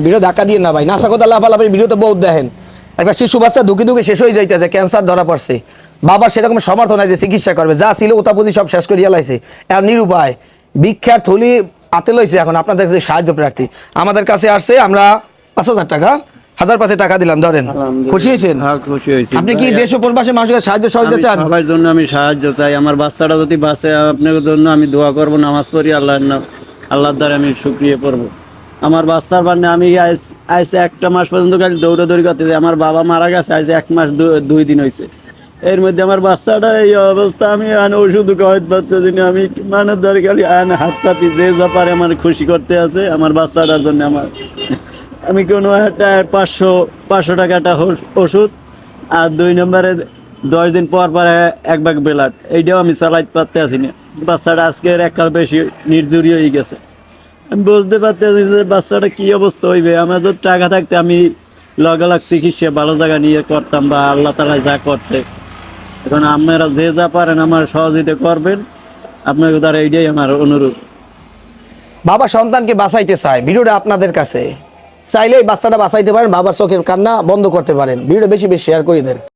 Video ধাক্কা দিয়ে না ভাই, নাসা কথা আল্লাহ পালা ভিডিওতে বহুত দেখেন। একটা শিশু বাচ্চা দুঃখে দুঃখে শেষ হয়ে যাইতেছে, ক্যান্সার ধরা পড়ছে, বাবার সেরকম সমর্থন আছে চিকিৎসা করবে, যা ছিল ওতাপুতি সব শেষ করিয়া লাইছে, এখন নিরুপায় ভিক্ষার থলি হাতে লইছে। এখন আপনাদের কাছে সাহায্য প্রার্থী আমাদের কাছে আসছে, আমরা 5,000 টাকা 1,500 টাকা দিলাম, ধরেন। খুশি হয়েছেন? হ্যাঁ, খুশি হয়েছি। আপনি কি দেশ ও প্রবাসী মানুষের সাহায্য সহযোগিতা চান? সবার জন্য আমি সাহায্য চাই। আমার বাচ্চাটা যদি বাঁচে, আপনার জন্য আমি দোয়া করব, নামাজ পড়ি, আল্লাহর দ্বারা আমি শুকরিয়া করব। আমার বাচ্চার বান্নে আমি আইসে 1 মাস পর্যন্ত খালি দৌড়াদৌড়ি করতেছি। আমার বাবা মারা গেছে আইসে 1 মাস 2 দিন হয়েছে। এর মধ্যে আমার বাচ্চাটা এই অবস্থা, আমি ওষুধ খাওয়াতে পারতেছি না। আমি মানে ধরে খালি হাত পাতি যে যা পারে আমার খুশি করতে আছে আমার বাচ্চাটার জন্য। আমি কোনো একটা 500 টাকা একটা ওষুধ, আর 2 নম্বরে 10 দিন পর পর 1 ব্যাগ ব্লাড, এইটাও আমি চালাইতে পারতে আসি না। বাচ্চাটা আজকের এককাল বেশি নির্জুরি হয়ে গেছে। আমি বুঝতে পারতেছি যে বাচ্চাটা কী অবস্থা হইবে। আমার যদি টাকা থাকতে আমি লগালগ চিকিৎসা ভালো জায়গা নিয়ে করতাম, বা আল্লাহ তালা যা করতে। এখন আপনারা যে যা পারেন আমার সহযোগিতা করবেন, আপনাদের দ্বারা এইটাই আমার অনুরোধ। বাবা সন্তানকে বাঁচাইতে চায়, ভিডিওটা আপনাদের কাছে, চাইলেই বাচ্চাটা বাঁচাইতে পারেন, বাবার চোখের কান্না বন্ধ করতে পারেন। ভিডিও বেশি বেশি শেয়ার করে দেন।